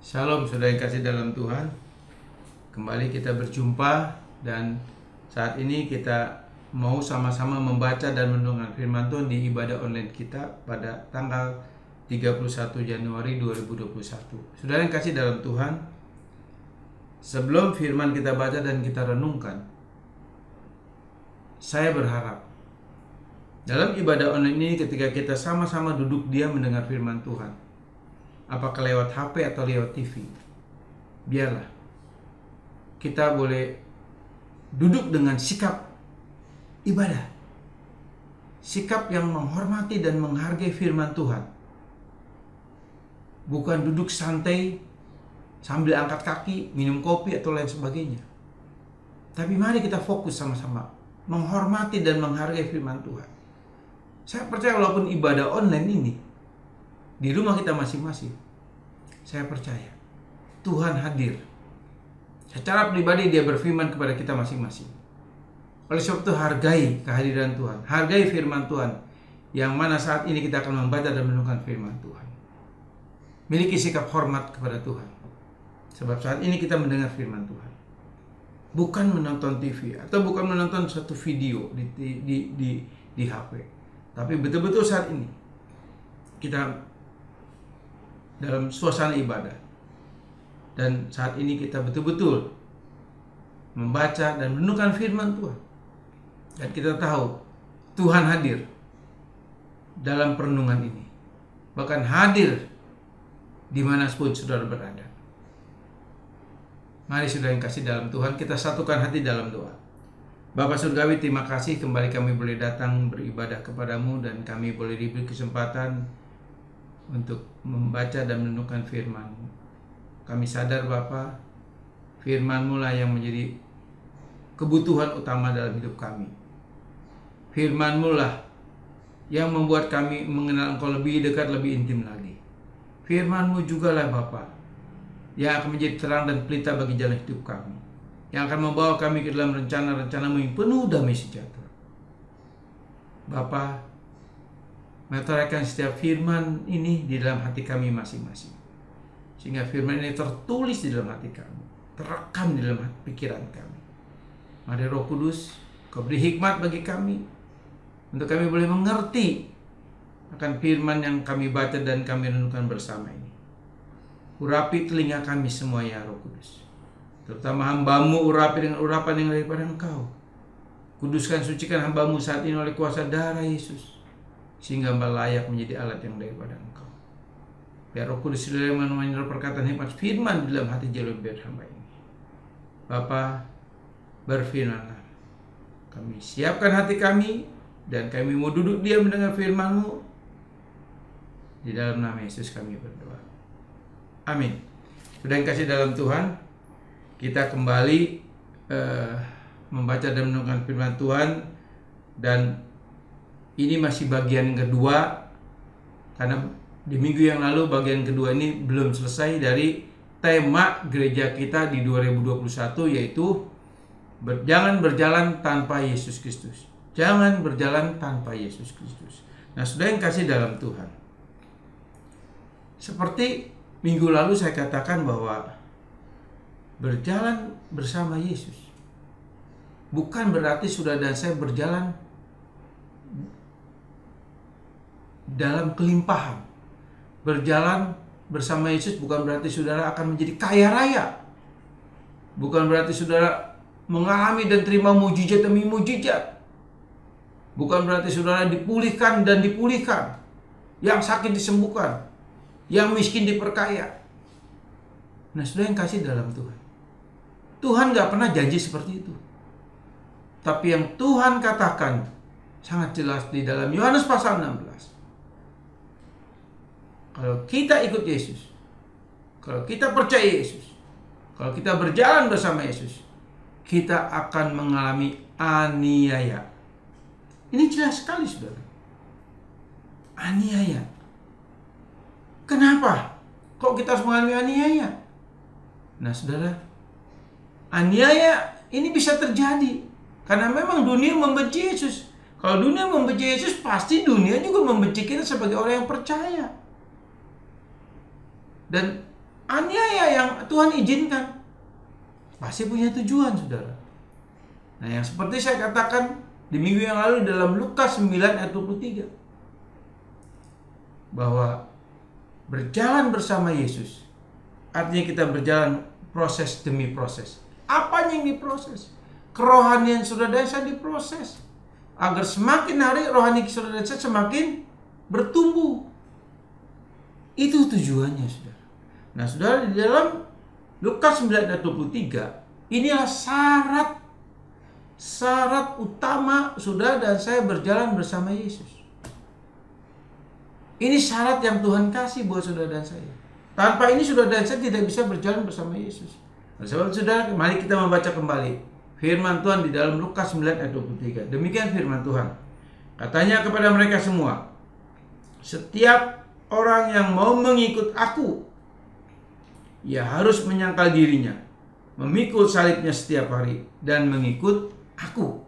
Shalom saudara yang kasih dalam Tuhan. Kembali kita berjumpa dan saat ini kita mau sama-sama membaca dan merenungkan firman Tuhan di ibadah online kita pada tanggal 31 Januari 2021. Saudara yang kasih dalam Tuhan, sebelum firman kita baca dan kita renungkan, saya berharap dalam ibadah online ini ketika kita sama-sama duduk diam mendengar firman Tuhan, apakah lewat HP atau lewat TV, biarlah kita boleh duduk dengan sikap ibadah, sikap yang menghormati dan menghargai firman Tuhan, bukan duduk santai sambil angkat kaki, minum kopi atau lain sebagainya. Tapi mari kita fokus sama-sama menghormati dan menghargai firman Tuhan. Saya percaya walaupun ibadah online ini di rumah kita masing-masing, saya percaya Tuhan hadir. Secara pribadi Dia berfirman kepada kita masing-masing. Oleh sebab itu hargai kehadiran Tuhan, hargai firman Tuhan, yang mana saat ini kita akan membaca dan merenungkan firman Tuhan. Miliki sikap hormat kepada Tuhan, sebab saat ini kita mendengar firman Tuhan, bukan menonton TV atau bukan menonton satu video di HP, tapi betul-betul saat ini kita dalam suasana ibadah, dan saat ini kita betul-betul membaca dan merenungkan firman Tuhan, dan kita tahu Tuhan hadir dalam perenungan ini, bahkan hadir dimanapun saudara berada. Mari saudara yang kasih dalam Tuhan, kita satukan hati dalam doa. Bapa Surgawi, terima kasih kembali kami boleh datang beribadah kepadamu, dan kami boleh diberi kesempatan untuk membaca dan merenungkan firman-Mu. Kami sadar Bapa, firman-Mu lah yang menjadi kebutuhan utama dalam hidup kami. Firman-Mu lah yang membuat kami mengenal Engkau lebih dekat, lebih intim lagi. Firman-Mu juga lah Bapa yang akan menjadi terang dan pelita bagi jalan hidup kami, yang akan membawa kami ke dalam rencana-rencana-Mu yang penuh damai sejahtera. Bapa, meteraikan setiap firman ini di dalam hati kami masing-masing, sehingga firman ini tertulis di dalam hati kami, terekam di dalam pikiran kami. Mari Roh Kudus, Kau beri hikmat bagi kami, untuk kami boleh mengerti akan firman yang kami baca dan kami renungkan bersama ini. Urapi telinga kami semua ya Roh Kudus, terutama hamba-Mu urapi dengan urapan yang daripada Engkau. Kuduskan, sucikan hamba-Mu saat ini oleh kuasa darah Yesus, sehingga hamba layak menjadi alat yang daripada Engkau. Biar Roh Kudus sendiri menemani perkataan hikmat firman di dalam hati jalur biar hamba ini. Bapa, berfirmanlah. Kami siapkan hati kami, dan kami mau duduk diam mendengar firman-Mu. Di dalam nama Yesus kami berdoa. Amin. Sudah yang kasih dalam Tuhan, kita kembali membaca dan merenungkan firman Tuhan, dan ini masih bagian kedua, karena di minggu yang lalu bagian kedua ini belum selesai dari tema gereja kita di 2021, yaitu jangan berjalan tanpa Yesus Kristus. Jangan berjalan tanpa Yesus Kristus. Nah, sudah yang kasih dalam Tuhan, seperti minggu lalu saya katakan bahwa berjalan bersama Yesus bukan berarti saudara dan saya berjalan dalam kelimpahan. Berjalan bersama Yesus bukan berarti saudara akan menjadi kaya raya. Bukan berarti saudara mengalami dan terima mujizat demi mujizat. Bukan berarti saudara dipulihkan dan dipulihkan, yang sakit disembuhkan, yang miskin diperkaya. Nah, saudara yang kasih dalam Tuhan, Tuhan gak pernah janji seperti itu. Tapi yang Tuhan katakan sangat jelas di dalam Yohanes pasal 16. Kalau kita ikut Yesus, kalau kita percaya Yesus, kalau kita berjalan bersama Yesus, kita akan mengalami aniaya. Ini jelas sekali saudara. Aniaya. Kenapa? Kok kita harus mengalami aniaya? Nah saudara, aniaya ini bisa terjadi karena memang dunia membenci Yesus. Kalau dunia membenci Yesus, pasti dunia juga membenci kita sebagai orang yang percaya. Dan aniaya yang Tuhan izinkan pasti punya tujuan, saudara. Nah, yang seperti saya katakan di minggu yang lalu dalam Lukas 9 ayat 23, bahwa berjalan bersama Yesus artinya kita berjalan proses demi proses. Apanya yang diproses? Kerohanian saudara dan saya diproses, agar semakin hari rohani saudara dan saya semakin bertumbuh. Itu tujuannya, saudara. Nah, saudara, di dalam Lukas 9 ayat 23, inilah syarat utama saudara dan saya berjalan bersama Yesus. Ini syarat yang Tuhan kasih buat saudara dan saya. Tanpa ini saudara dan saya tidak bisa berjalan bersama Yesus. Nah, sebab saudara, mari kita membaca kembali firman Tuhan di dalam Lukas 9 ayat 23. Demikian firman Tuhan. Katanya kepada mereka semua, setiap orang yang mau mengikut aku, ia harus menyangkal dirinya, memikul salibnya setiap hari, dan mengikut aku.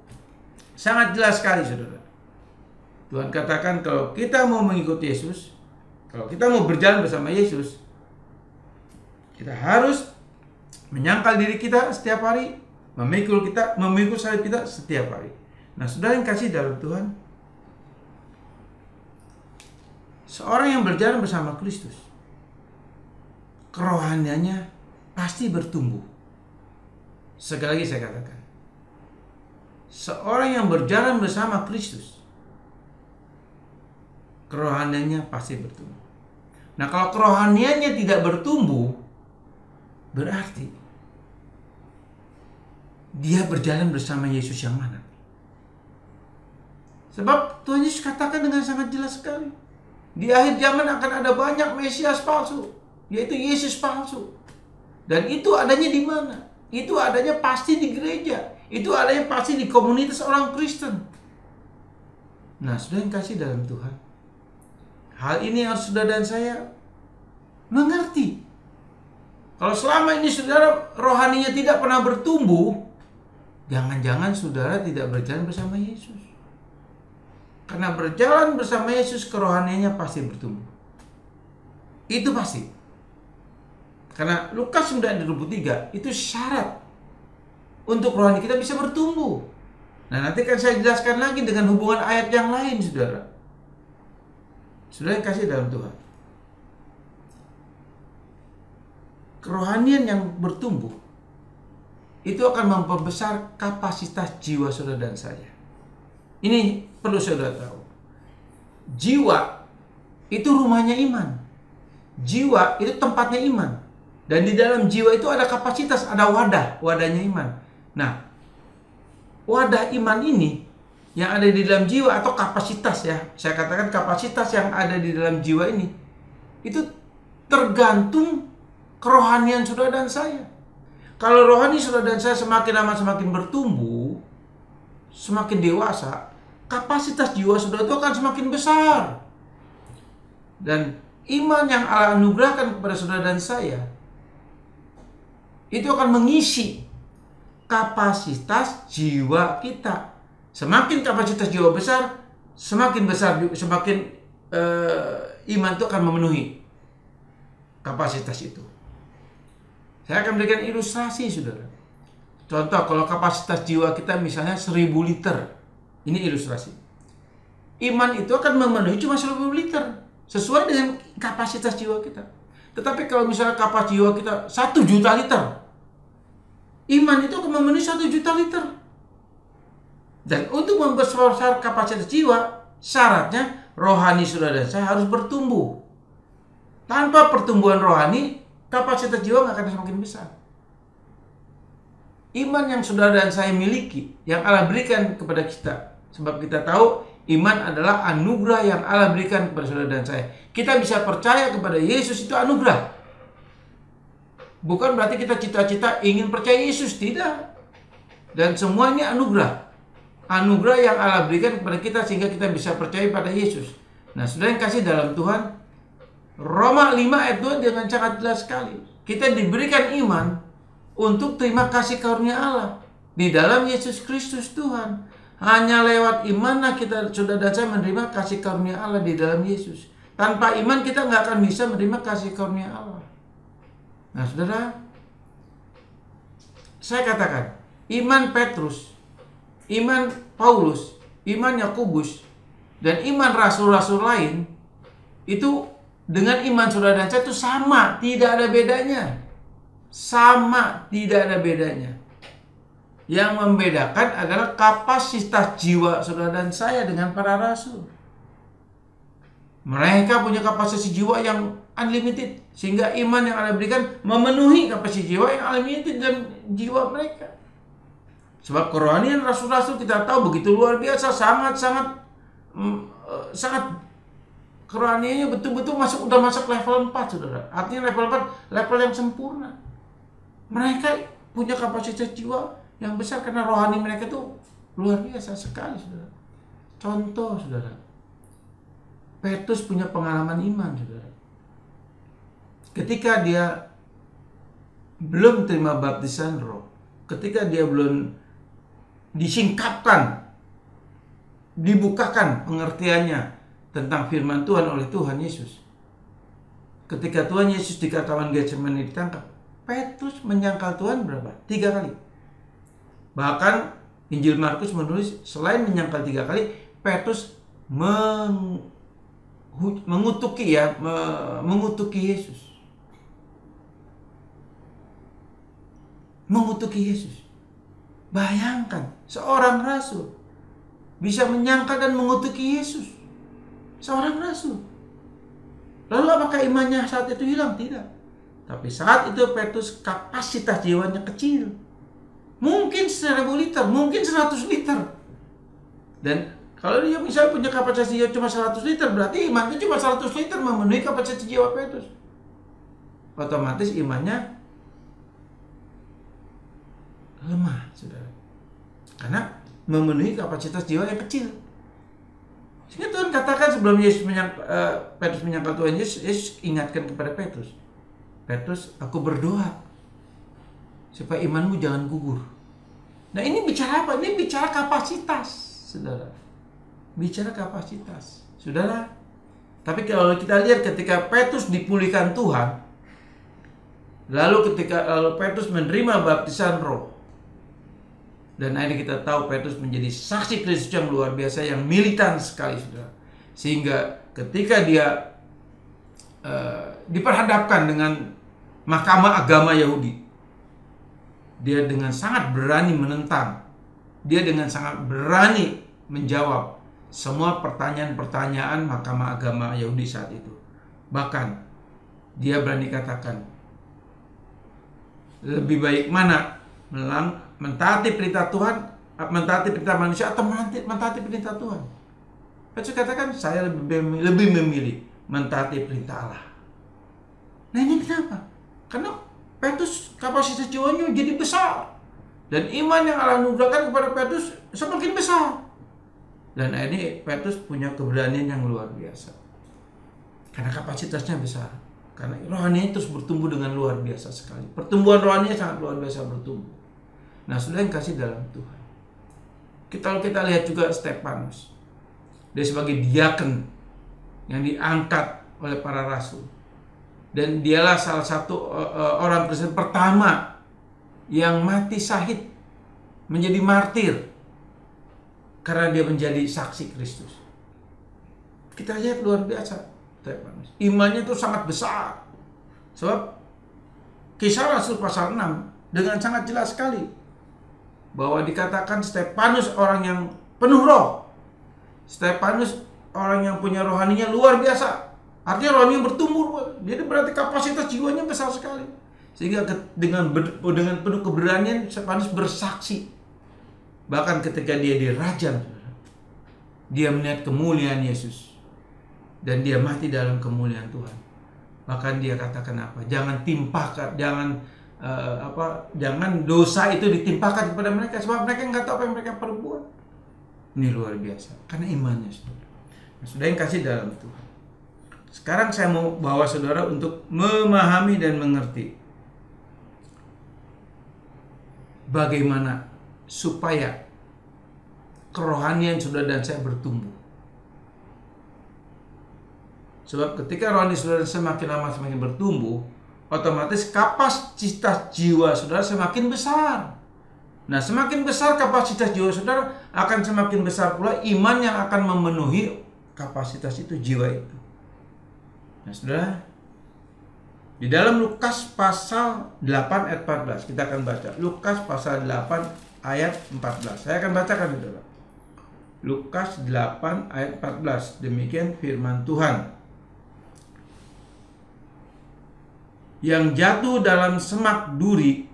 Sangat jelas sekali, saudara. Tuhan katakan kalau kita mau mengikut Yesus, kalau kita mau berjalan bersama Yesus, kita harus menyangkal diri kita setiap hari, memikul salib kita setiap hari. Nah, saudara yang kasih dalam Tuhan, seorang yang berjalan bersama Kristus, kerohaniannya pasti bertumbuh. Sekali lagi saya katakan, seorang yang berjalan bersama Kristus, kerohaniannya pasti bertumbuh. Nah, kalau kerohaniannya tidak bertumbuh, berarti dia berjalan bersama Yesus yang mana? Sebab Tuhan Yesus katakan dengan sangat jelas sekali, di akhir zaman akan ada banyak Mesias palsu, yaitu Yesus palsu. Dan itu adanya di mana? Itu adanya pasti di gereja. Itu adanya pasti di komunitas orang Kristen. Nah, saudara yang kasih dalam Tuhan, hal ini harus saudara dan saya mengerti. Kalau selama ini saudara rohaninya tidak pernah bertumbuh, jangan-jangan saudara tidak berjalan bersama Yesus. Karena berjalan bersama Yesus, kerohaniannya pasti bertumbuh. Itu pasti. Karena Lukas 9:23 itu syarat untuk rohani kita bisa bertumbuh. Nah, nanti akan saya jelaskan lagi dengan hubungan ayat yang lain, saudara. Saudara yang kasih dalam Tuhan, kerohanian yang bertumbuh itu akan memperbesar kapasitas jiwa saudara dan saya. Ini perlu saudara tahu. Jiwa itu rumahnya iman. Jiwa itu tempatnya iman. Dan di dalam jiwa itu ada kapasitas, ada wadahnya iman. Nah, wadah iman ini yang ada di dalam jiwa atau kapasitas, ya, saya katakan kapasitas yang ada di dalam jiwa ini, itu tergantung kerohanian saudara dan saya. Kalau rohani saudara dan saya semakin lama semakin bertumbuh, semakin dewasa, kapasitas jiwa saudara itu akan semakin besar. Dan iman yang Allah anugerahkan kepada saudara dan saya itu akan mengisi kapasitas jiwa kita. Semakin kapasitas jiwa besar, semakin iman itu akan memenuhi kapasitas itu. Saya akan berikan ilustrasi, saudara. Contoh, kalau kapasitas jiwa kita misalnya 1000 liter. Ini ilustrasi. Iman itu akan memenuhi cuma 1000 liter. Sesuai dengan kapasitas jiwa kita. Tetapi kalau misalnya kapasitas jiwa kita 1 juta liter, iman itu akan memenuhi 1 juta liter. Dan untuk membesar kapasitas jiwa, syaratnya rohani saudara dan saya harus bertumbuh. Tanpa pertumbuhan rohani, kapasitas jiwa nggak akan semakin besar. Iman yang saudara dan saya miliki, yang Allah berikan kepada kita, sebab kita tahu iman adalah anugerah yang Allah berikan kepada saudara dan saya. Kita bisa percaya kepada Yesus itu anugerah. Bukan berarti kita cita-cita ingin percaya Yesus, tidak. Dan semua ini anugerah. Anugerah yang Allah berikan kepada kita sehingga kita bisa percaya pada Yesus. Nah, saudara yang kasih dalam Tuhan, Roma 5 ayat 2 dengan sangat jelas sekali. Kita diberikan iman untuk terima kasih karunia Allah di dalam Yesus Kristus Tuhan. Hanya lewat imanlah kita, saudara dan saya, menerima kasih karunia Allah di dalam Yesus. Tanpa iman kita nggak akan bisa menerima kasih karunia Allah. Nah, saudara, saya katakan, iman Petrus, iman Paulus, iman Yakobus, dan iman rasul-rasul lain itu dengan iman saudara dan saya itu sama, tidak ada bedanya. Sama, tidak ada bedanya. Yang membedakan adalah kapasitas jiwa saudara dan saya dengan para rasul. Mereka punya kapasitas jiwa yang unlimited, sehingga iman yang Allah berikan memenuhi kapasitas jiwa yang unlimited dan jiwa mereka. Sebab kerohanian rasul-rasul kita tahu begitu luar biasa, sangat kerohaniannya betul-betul udah masuk level 4, saudara. Artinya level 4 level yang sempurna. Mereka punya kapasitas jiwa yang besar karena rohani mereka itu luar biasa sekali, saudara. Contoh, saudara, Petrus punya pengalaman iman, saudara. Ketika dia belum terima baptisan roh, ketika dia belum disingkapkan, dibukakan pengertiannya tentang firman Tuhan oleh Tuhan Yesus. Ketika Tuhan Yesus di Taman Getsemani ditangkap, Petrus menyangkal Tuhan berapa? 3 kali. Bahkan Injil Markus menulis selain menyangkal 3 kali, Petrus mengutuki Yesus. Mengutuki Yesus. Bayangkan, seorang rasul bisa menyangkal dan mengutuki Yesus. Seorang rasul. Lalu apakah imannya saat itu hilang? Tidak. Tapi saat itu Petrus kapasitas jiwanya kecil. Mungkin 1000 liter, mungkin 100 liter. Dan kalau dia misalnya punya kapasitas jiwa cuma 100 liter, berarti imannya cuma 100 liter memenuhi kapasitas jiwa Petrus. Otomatis imannya lemah, saudara. Karena memenuhi kapasitas jiwa yang kecil. Sehingga Tuhan katakan sebelum Petrus menyangkal Tuhan Yesus ingatkan kepada Petrus, Petrus, aku berdoa supaya imanmu jangan gugur. Nah, ini bicara apa? Ini bicara kapasitas, saudara. Bicara kapasitas, saudara. Tapi kalau kita lihat ketika Petrus dipulihkan Tuhan, lalu Petrus menerima baptisan roh, dan akhirnya kita tahu Petrus menjadi saksi Kristus yang luar biasa, yang militan sekali, saudara. Sehingga ketika dia diperhadapkan dengan mahkamah agama Yahudi, dia dengan sangat berani menentang. Dia dengan sangat berani menjawab semua pertanyaan-pertanyaan mahkamah agama Yahudi saat itu. Bahkan dia berani katakan, lebih baik mana mentaati perintah Tuhan, mentaati perintah manusia, atau mentaati perintah Tuhan? Petrus katakan, saya lebih memilih mentaati perintah Allah. Nah, ini kenapa? Karena Petrus kapasitas jiwanya jadi besar, dan iman yang Allah anugerahkan kepada Petrus semakin besar. Dan akhirnya Petrus punya keberanian yang luar biasa karena kapasitasnya besar. Karena rohaninya terus bertumbuh dengan luar biasa sekali. Pertumbuhan rohaninya sangat luar biasa bertumbuh. Nah, saudara yang kasih dalam Tuhan, kalau kita lihat juga Stefanus, dia sebagai diaken yang diangkat oleh para rasul, dan dialah salah satu orang Kristen pertama yang mati syahid, menjadi martir karena dia menjadi saksi Kristus. Kita lihat luar biasa Stefanus, imannya itu sangat besar. Sebab Kisah Rasul pasal 6 dengan sangat jelas sekali bahwa dikatakan Stefanus orang yang penuh roh. Stefanus orang yang punya rohaninya luar biasa. Artinya rohaninya bertumbuh. Jadi berarti kapasitas jiwanya besar sekali. Sehingga dengan penuh keberanian Stefanus bersaksi. Bahkan ketika dia dirajam, dia melihat kemuliaan Yesus, dan dia mati dalam kemuliaan Tuhan. Bahkan dia katakan apa? Jangan timpakan, jangan dosa itu ditimpakan kepada mereka, sebab mereka nggak tahu apa yang mereka perbuat. Ini luar biasa karena imannya, saudara. Saudara yang kasih dalam Tuhan. Sekarang saya mau bawa saudara untuk memahami dan mengerti bagaimana supaya kerohanian saudara dan saya bertumbuh. Sebab ketika rohani saudara semakin lama semakin bertumbuh, otomatis kapasitas jiwa saudara semakin besar. Nah, semakin besar kapasitas jiwa saudara, akan semakin besar pula iman yang akan memenuhi kapasitas itu, jiwa itu. Nah, saudara, di dalam Lukas pasal 8 ayat 14, kita akan baca. Lukas pasal 8 ayat 14. Saya akan bacakan, saudara. Lukas 8 ayat 14. Demikian firman Tuhan. Yang jatuh dalam semak duri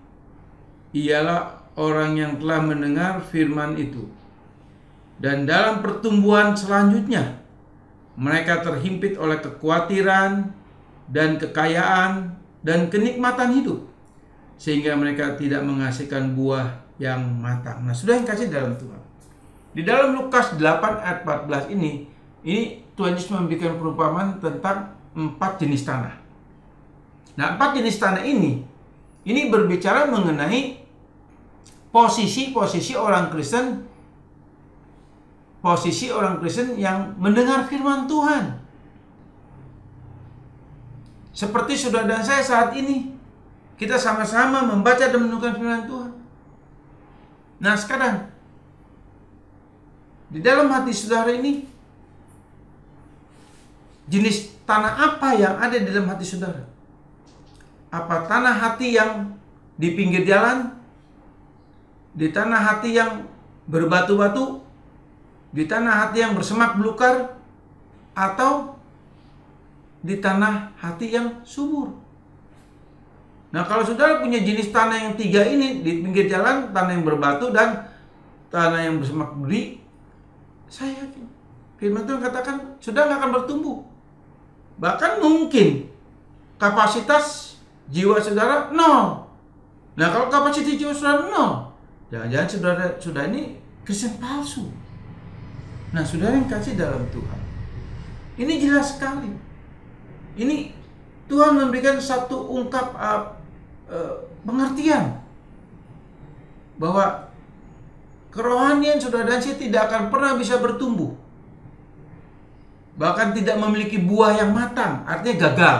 ialah orang yang telah mendengar firman itu, dan dalam pertumbuhan selanjutnya mereka terhimpit oleh kekhawatiran dan kekayaan dan kenikmatan hidup, sehingga mereka tidak menghasilkan buah yang matang. Nah, sudah yang kasih dalam Tuhan, di dalam Lukas 8 ayat 14 ini Tuhan Yesus memberikan perumpamaan tentang 4 jenis tanah. Nah, 4 jenis tanah ini berbicara mengenai posisi orang Kristen, yang mendengar firman Tuhan. Seperti saudara dan saya saat ini, kita sama-sama membaca dan merenungkan firman Tuhan. Nah, sekarang di dalam hati saudara ini, jenis tanah apa yang ada di dalam hati saudara? Apa tanah hati yang di pinggir jalan? Di tanah hati yang berbatu-batu? Di tanah hati yang bersemak belukar? Atau di tanah hati yang subur? Nah, kalau saudara punya jenis tanah yang 3 ini, di pinggir jalan, tanah yang berbatu, dan tanah yang bersemak beri, saya yakin firman Tuhan katakan sudah nggak akan bertumbuh. Bahkan mungkin kapasitas jiwa saudara 0. Nah, kalau kapasitas jiwa saudara 0, jangan-jangan saudara ini Kristen palsu. Nah, saudara yang kasih dalam Tuhan, ini jelas sekali. Ini Tuhan memberikan satu ungkap pengertian bahwa kerohanian saudara dan saya tidak akan pernah bisa bertumbuh, bahkan tidak memiliki buah yang matang, artinya gagal.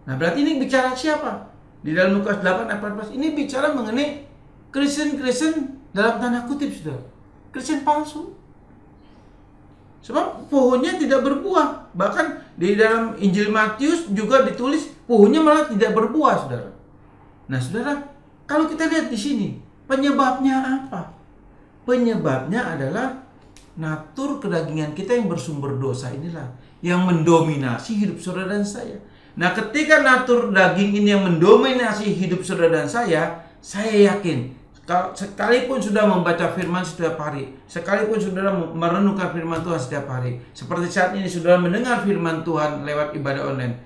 Nah, berarti ini bicara siapa? Di dalam Lukas 8 ayat 14 ini bicara mengenai Kristen dalam tanda kutip, saudara, Kristen palsu. Sebab pohonnya tidak berbuah. Bahkan di dalam Injil Matius juga ditulis pohonnya malah tidak berbuah, saudara. Nah, saudara, kalau kita lihat di sini, penyebabnya apa? Penyebabnya adalah natur kedagingan kita yang bersumber dosa inilah yang mendominasi hidup saudara dan saya. Nah, ketika natur daging ini yang mendominasi hidup saudara dan saya yakin sekalipun sudah membaca firman setiap hari, sekalipun saudara merenungkan firman Tuhan setiap hari, seperti saat ini saudara mendengar firman Tuhan lewat ibadah online,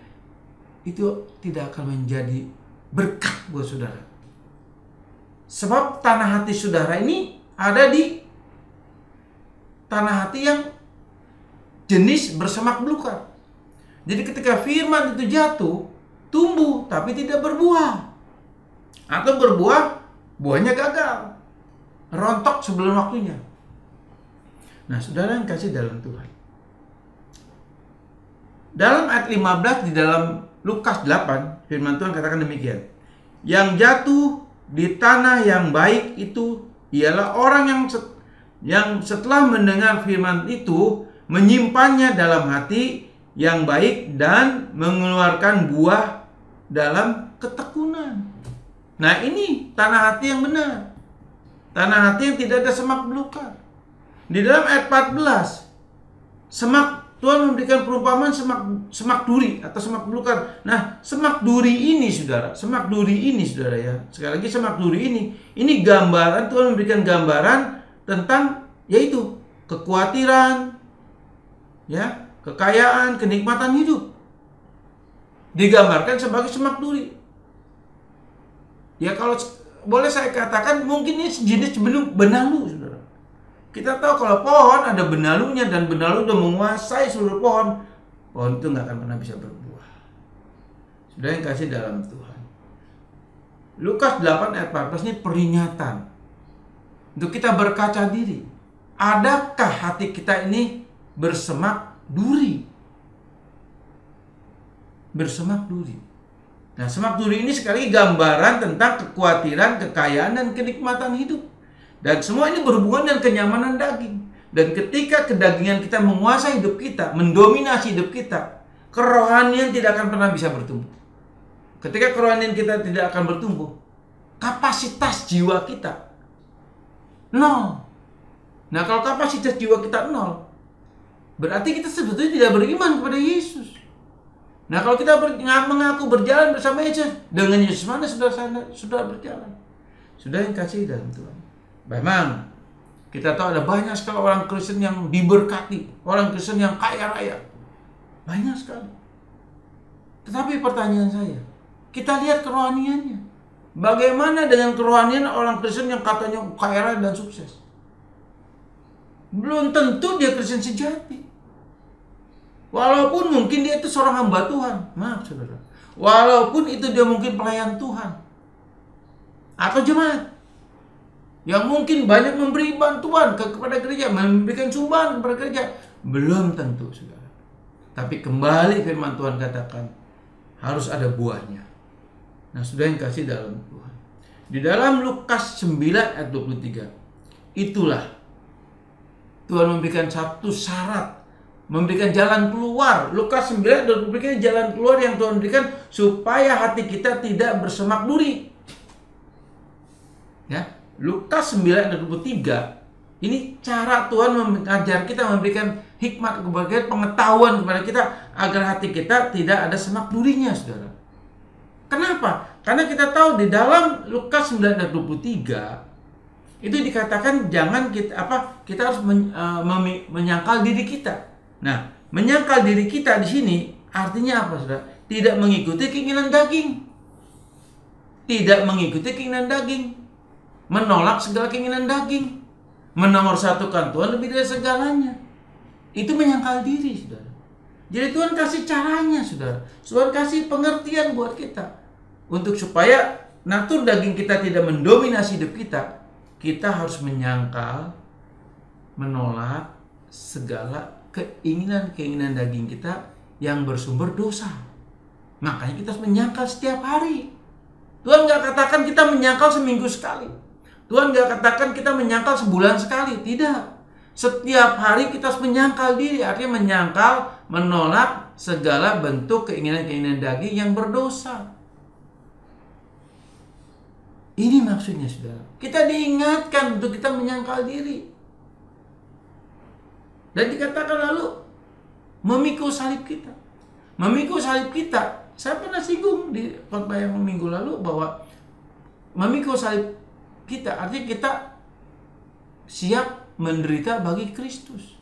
itu tidak akan menjadi berkat buat saudara. Sebab tanah hati saudara ini ada di tanah hati yang jenis bersemak belukar. Jadi ketika firman itu jatuh, tumbuh tapi tidak berbuah, atau berbuah, buahnya gagal, rontok sebelum waktunya. Nah, saudara yang kasih dalam Tuhan, dalam ayat 15 di dalam Lukas 8, firman Tuhan katakan demikian. Yang jatuh di tanah yang baik itu ialah orang yang setelah mendengar firman itu menyimpannya dalam hati yang baik dan mengeluarkan buah dalam ketekunan. Nah, ini tanah hati yang benar. Tanah hati yang tidak ada semak belukar. Di dalam ayat 14, Tuhan memberikan perumpamaan semak duri atau semak belukar. Nah, semak duri ini saudara ya. Sekali lagi, semak duri ini gambaran, Tuhan memberikan gambaran tentang yaitu kekhawatiran, ya, kekayaan, kenikmatan hidup. Digambarkan sebagai semak duri. Ya, kalau boleh saya katakan mungkin ini sejenis benalu, saudara. Kita tahu kalau pohon ada benalunya dan benalu sudah menguasai seluruh pohon itu nggak akan pernah bisa berbuah. Sudah yang kasih dalam Tuhan, Lukas 8 ayat 14 ini peringatan untuk kita berkaca diri. Adakah hati kita ini bersemak duri? Bersemak duri. Nah, semak duri ini sekali gambaran tentang kekhawatiran, kekayaan, dan kenikmatan hidup. Dan semua ini berhubungan dengan kenyamanan daging. Dan ketika kedagingan kita menguasai hidup kita, mendominasi hidup kita, kerohanian tidak akan pernah bisa bertumbuh. Ketika kerohanian kita tidak akan bertumbuh, kapasitas jiwa kita nol. Nah, kalau kapasitas jiwa kita nol, berarti kita sebetulnya tidak beriman kepada Yesus. Nah, kalau kita mengaku berjalan bersama Yesus, dengan Yesus mana sudah berjalan? Sudah yang kasih dalam Tuhan. Memang kita tahu ada banyak sekali orang Kristen yang diberkati, orang Kristen yang kaya raya, banyak sekali. Tetapi pertanyaan saya, kita lihat kerohaniannya. Bagaimana dengan kerohanian orang Kristen yang katanya kaya raya dan sukses? Belum tentu dia Kristen sejati. Walaupun mungkin dia itu seorang hamba Tuhan. Maaf saudara. Walaupun itu dia mungkin pelayan Tuhan. Atau jemaat. Yang mungkin banyak memberi bantuan kepada gereja. Memberikan sumbangan kepada gereja. Belum tentu saudara. Tapi kembali firman Tuhan katakan. Harus ada buahnya. Nah, sudah yang kasih dalam Tuhan. Di dalam Lukas 9 ayat 23. Itulah Tuhan memberikan satu syarat, memberikan jalan keluar. Lukas 9 dan memberikan jalan keluar yang Tuhan berikan supaya hati kita tidak bersemak duri. Ya, Lukas 9 dan 23. Ini cara Tuhan mengajar kita, memberikan hikmat kepada kita, pengetahuan kepada kita agar hati kita tidak ada semak durinya, saudara. Kenapa? Karena kita tahu di dalam Lukas 9 dan 23 itu dikatakan jangan kita harus menyangkal diri kita. Nah, menyangkal diri kita di sini artinya apa, saudara? Tidak mengikuti keinginan daging. Tidak mengikuti keinginan daging. Menolak segala keinginan daging. Menomorsatukan Tuhan lebih dari segalanya. Itu menyangkal diri, saudara. Jadi Tuhan kasih caranya, saudara. Tuhan kasih pengertian buat kita. Untuk supaya natur daging kita tidak mendominasi hidup kita, kita harus menyangkal, menolak segala keinginan-keinginan daging kita yang bersumber dosa. Makanya kita harus menyangkal setiap hari. Tuhan gak katakan kita menyangkal seminggu sekali. Tuhan gak katakan kita menyangkal sebulan sekali. Tidak. Setiap hari kita harus menyangkal diri. Artinya menyangkal, menolak segala bentuk keinginan-keinginan daging yang berdosa. Ini maksudnya, saudara. Kita diingatkan untuk kita menyangkal diri. Dan dikatakan lalu memikul salib kita. Memikul salib kita. Saya pernah singgung di khotbah yang minggu lalu bahwa memikul salib kita artinya kita siap menderita bagi Kristus.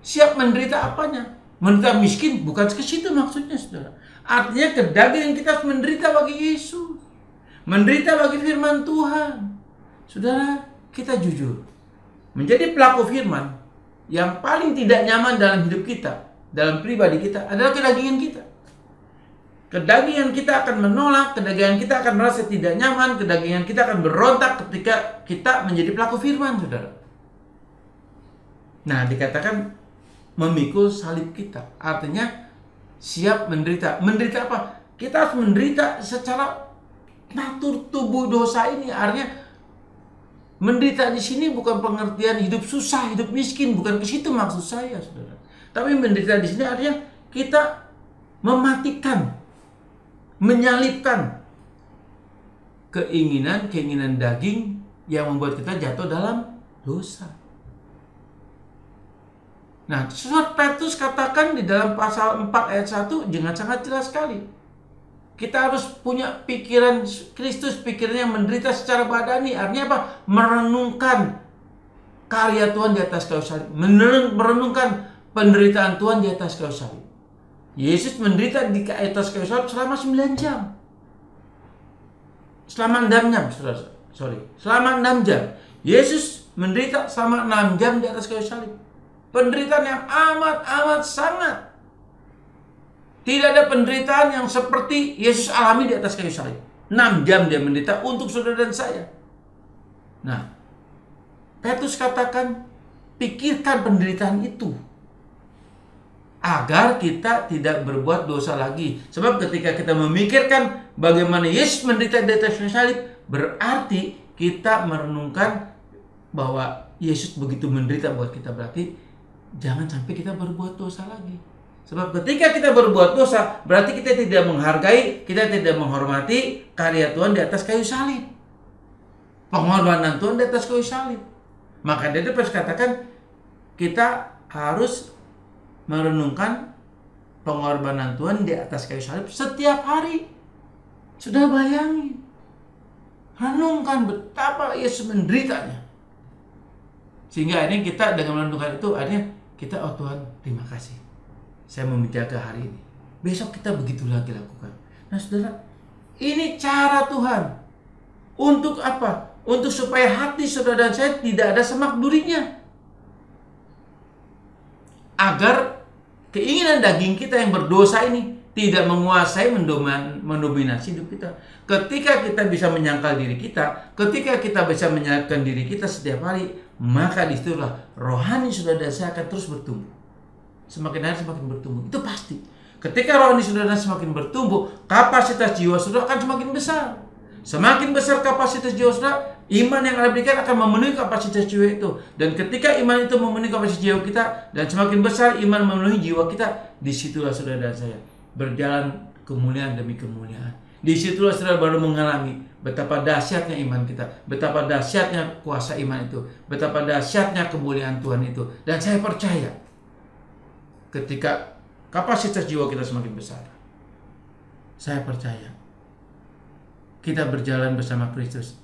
Siap menderita apanya? Menderita miskin, bukan ke situ maksudnya, saudara. Artinya kedagingan kita harus menderita bagi Yesus. Menderita bagi firman Tuhan. Saudara, kita jujur. Menjadi pelaku firman yang paling tidak nyaman dalam hidup kita, dalam pribadi kita, adalah kedagingan kita. Kedagingan kita akan menolak, kedagingan kita akan merasa tidak nyaman, kedagingan kita akan berontak ketika kita menjadi pelaku firman, saudara. Nah, dikatakan memikul salib kita. Artinya siap menderita. Menderita apa? Kita harus menderita secara natur tubuh dosa ini. Artinya menderita di sini bukan pengertian hidup susah, hidup miskin, bukan ke situ maksud saya, saudara. Tapi menderita di sini artinya kita mematikan, menyalibkan keinginan daging yang membuat kita jatuh dalam dosa. Nah, surat Petrus katakan di dalam pasal 4 ayat 1 dengan sangat jelas sekali. Kita harus punya pikiran Kristus, pikirannya menderita secara badani. Artinya apa? Merenungkan karya Tuhan di atas kayu salib. Merenungkan penderitaan Tuhan di atas kayu salib. Yesus menderita di atas kayu salib selama 9 jam. Selama 6 jam, selama 6 jam. Yesus menderita selama 6 jam di atas kayu salib. Penderitaan yang amat sangat. Tidak ada penderitaan yang seperti Yesus alami di atas kayu salib. 6 jam dia menderita untuk saudara dan saya. Nah, Petrus katakan, pikirkan penderitaan itu. agar kita tidak berbuat dosa lagi. Sebab ketika kita memikirkan bagaimana Yesus menderita di atas kayu salib, berarti kita merenungkan bahwa Yesus begitu menderita buat kita. Berarti jangan sampai kita berbuat dosa lagi. Sebab ketika kita berbuat dosa, berarti kita tidak menghargai, kita tidak menghormati karya Tuhan di atas kayu salib. Pengorbanan Tuhan di atas kayu salib. Maka dia terus katakan, kita harus merenungkan pengorbanan Tuhan di atas kayu salib setiap hari. Sudah bayangin, renungkan betapa Yesus menderitanya. Sehingga ini kita dengan merenungkan itu, akhirnya kita, oh Tuhan, terima kasih, saya mau menjaga hari ini. Besok kita begitu lagi lakukan. Nah saudara, ini cara Tuhan. Untuk apa? Untuk supaya hati saudara dan saya tidak ada semak durinya. Agar keinginan daging kita yang berdosa ini tidak menguasai, mendominasi hidup kita. Ketika kita bisa menyangkal diri kita, ketika kita bisa menyalibkan diri kita setiap hari, maka disitulah rohani saudara dan saya akan terus bertumbuh. Semakin hari semakin bertumbuh. Itu pasti. Ketika rohani saudara semakin bertumbuh, kapasitas jiwa saudara akan semakin besar. Semakin besar kapasitas jiwa saudara, iman yang Anda berikan akan memenuhi kapasitas jiwa itu. Dan ketika iman itu memenuhi kapasitas jiwa kita, dan semakin besar iman memenuhi jiwa kita, disitulah saudara dan saya berjalan kemuliaan demi kemuliaan. Disitulah saudara baru mengalami betapa dahsyatnya iman kita, betapa dahsyatnya kuasa iman itu, betapa dahsyatnya kemuliaan Tuhan itu. Dan saya percaya ketika kapasitas jiwa kita semakin besar, saya percaya kita berjalan bersama Kristus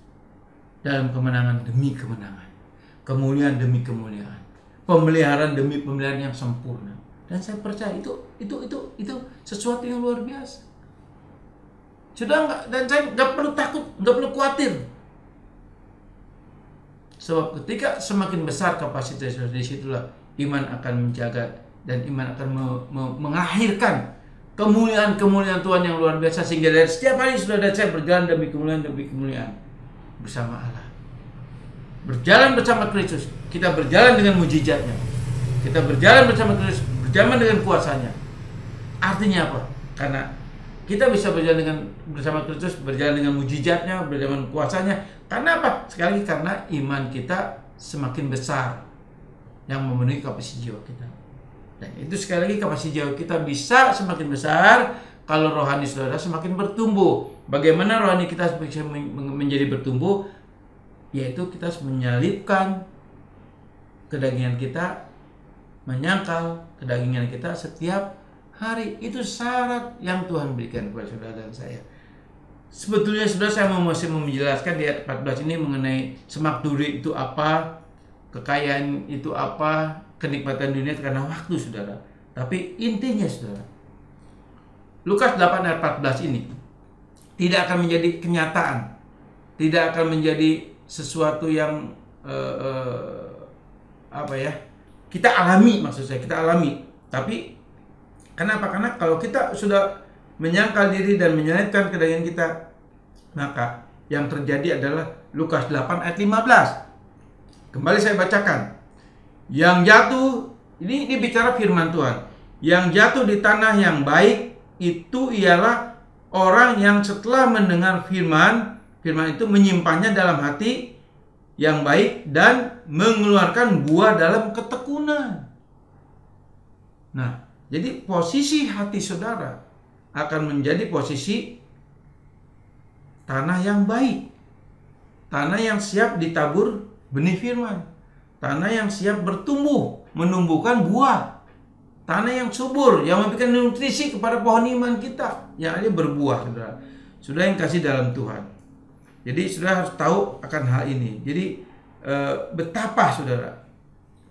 dalam kemenangan demi kemenangan, kemuliaan demi kemuliaan, pemeliharaan demi pemeliharaan yang sempurna. Dan saya percaya itu sesuatu yang luar biasa. Sudah enggak, dan saya nggak perlu takut, nggak perlu khawatir. Sebab ketika semakin besar kapasitas, disitulah iman akan menjaga dan iman akan mengakhirkan kemuliaan-kemuliaan Tuhan yang luar biasa. Sehingga dari setiap hari saudara dan saya berjalan demi kemuliaan bersama Allah. Berjalan bersama Kristus, kita berjalan dengan mujizatnya. Kita berjalan bersama Kristus, berjalan dengan kuasanya. Artinya apa? Karena kita bisa berjalan bersama Kristus, berjalan dengan mujizatnya, berjalan dengan kuasanya. Karena apa? Sekali lagi karena iman kita semakin besar yang memenuhi kapasitas jiwa kita. Dan itu sekali lagi kapasitas jiwa kita bisa semakin besar kalau rohani saudara semakin bertumbuh. Bagaimana rohani kita bisa menjadi bertumbuh? Yaitu kita harus menyalipkan kedagingan kita, menyangkal kedagingan kita setiap hari. Itu syarat yang Tuhan berikan kepada saudara dan saya. Sebetulnya saudara, saya masih menjelaskan di ayat 14 ini mengenai semak duri itu apa, kekayaan itu apa, kenikmatan dunia karena waktu saudara. Tapi intinya saudara, Lukas 8 ayat 14 ini tidak akan menjadi kenyataan, tidak akan menjadi sesuatu yang kita alami, maksud saya kita alami. Tapi kenapa? Karena kalau kita sudah menyangkal diri dan menyalibkan kedagingan kita, maka yang terjadi adalah Lukas 8 ayat 15. Kembali saya bacakan. Yang jatuh, ini bicara firman Tuhan. Yang jatuh di tanah yang baik itu ialah orang yang setelah mendengar firman itu menyimpannya dalam hati yang baik dan mengeluarkan buah dalam ketekunan. Nah, jadi posisi hati saudara akan menjadi posisi tanah yang baik, tanah yang siap ditabur benih firman, tanah yang siap bertumbuh, menumbuhkan buah, tanah yang subur, yang memberikan nutrisi kepada pohon iman kita, yang ada berbuah, saudara. Saudara yang kasih dalam Tuhan. Jadi saudara harus tahu akan hal ini. Jadi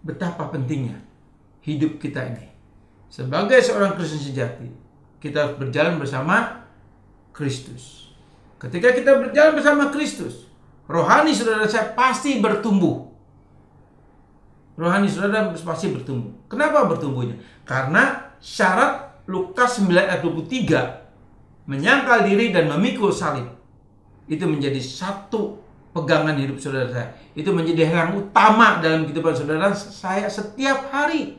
betapa pentingnya hidup kita ini. Sebagai seorang Kristen sejati, kita harus berjalan bersama Kristus. Ketika kita berjalan bersama Kristus, rohani saudara saya pasti bertumbuh. Rohani saudara pasti bertumbuh. Kenapa bertumbuhnya? Karena syarat Lukas 9 ayat 23, menyangkal diri dan memikul salib, itu menjadi satu pegangan hidup saudara saya. Itu menjadi hal yang utama dalam kehidupan saudara saya setiap hari.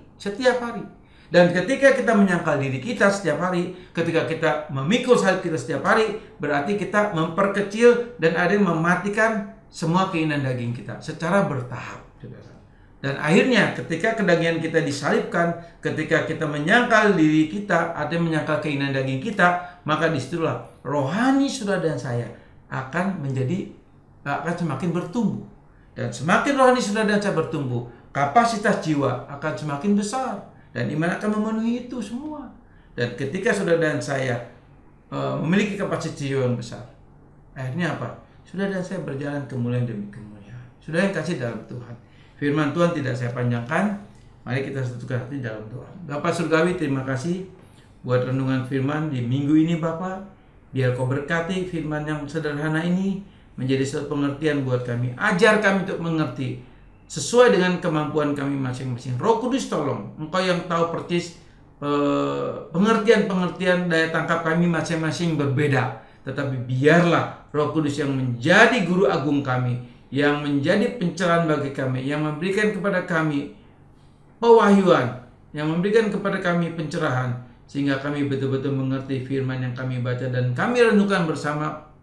Dan ketika kita menyangkal diri kita setiap hari, ketika kita memikul salib kita setiap hari, berarti kita memperkecil dan ada yang mematikan semua keinginan daging kita secara bertahap, saudara. Dan akhirnya ketika kedagingan kita disalibkan, ketika kita menyangkal diri kita, ada yang menyangkal keinginan daging kita, maka disitulah rohani saudara dan saya akan semakin bertumbuh. Dan semakin rohani saudara dan saya bertumbuh, kapasitas jiwa akan semakin besar. Dan iman akan memenuhi itu semua. Dan ketika saudara dan saya memiliki kapasitas jiwa yang besar, akhirnya apa? Saudara dan saya berjalan kemuliaan demi kemuliaan. Saudara yang kasih dalam Tuhan, firman Tuhan tidak saya panjangkan. Mari kita satukan hati dalam doa. Bapa Surgawi, terima kasih buat renungan firman di minggu ini Bapa. Biar Kau berkati firman yang sederhana ini menjadi suatu pengertian buat kami. Ajar kami untuk mengerti sesuai dengan kemampuan kami masing-masing. Roh Kudus tolong, Engkau yang tahu persis pengertian-pengertian daya tangkap kami masing-masing berbeda. Tetapi biarlah Roh Kudus yang menjadi guru agung kami, yang menjadi pencerahan bagi kami, yang memberikan kepada kami pewahyuan, yang memberikan kepada kami pencerahan, sehingga kami betul-betul mengerti firman yang kami baca dan kami renungkan bersama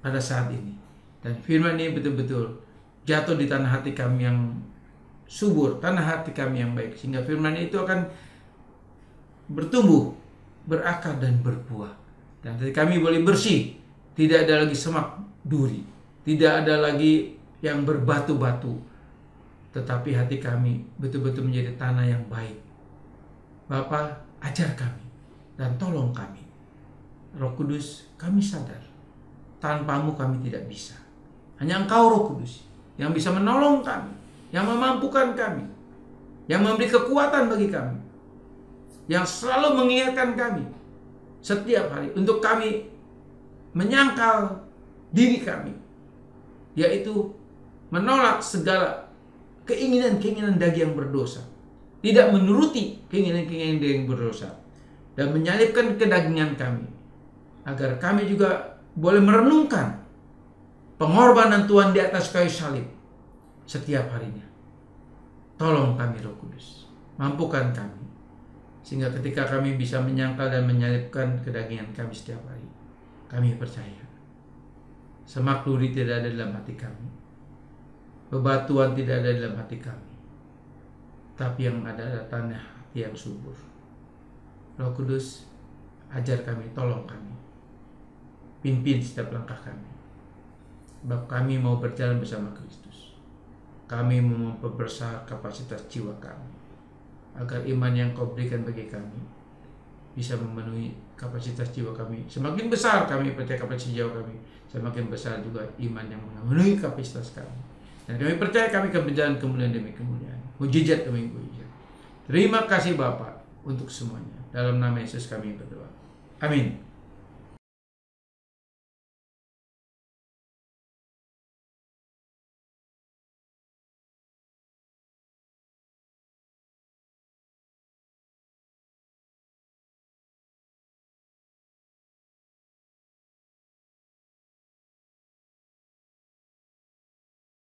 pada saat ini. Dan firman ini betul-betul jatuh di tanah hati kami yang subur, tanah hati kami yang baik, sehingga firman itu akan bertumbuh, berakar dan berbuah. Dan hati kami boleh bersih, tidak ada lagi semak duri, tidak ada lagi yang berbatu-batu, tetapi hati kami betul-betul menjadi tanah yang baik. Bapa, ajar kami dan tolong kami. Roh Kudus, kami sadar tanpamu kami tidak bisa. Hanya Engkau Roh Kudus yang bisa menolong kami, yang memampukan kami, yang memberi kekuatan bagi kami, yang selalu mengingatkan kami setiap hari untuk kami menyangkal diri kami, yaitu menolak segala keinginan-keinginan daging yang berdosa, tidak menuruti keinginan-keinginan daging yang berdosa, dan menyalibkan kedagingan kami, agar kami juga boleh merenungkan pengorbanan Tuhan di atas kayu salib setiap harinya. Tolong kami Roh Kudus, mampukan kami, sehingga ketika kami bisa menyangkal dan menyalibkan kedagingan kami setiap hari, kami percaya semak duri tidak ada dalam hati kami, bebatuan tidak ada dalam hati kami, tapi yang ada adalah tanah hati yang subur. Roh Kudus, ajar kami, tolong kami, pimpin setiap langkah kami. Sebab kami mau berjalan bersama Kristus. Kami mau memperbesar kapasitas jiwa kami, agar iman yang Kau berikan bagi kami bisa memenuhi kapasitas jiwa kami. Semakin besar kami percaya kapasitas jiwa kami, semakin besar juga iman yang memenuhi kapasitas kami. Dan kami percaya kami akan berjalan kemuliaan demi kemuliaan, mujizat demi mujizat. Terima kasih Bapa untuk semuanya. Dalam nama Yesus kami berdoa. Amin.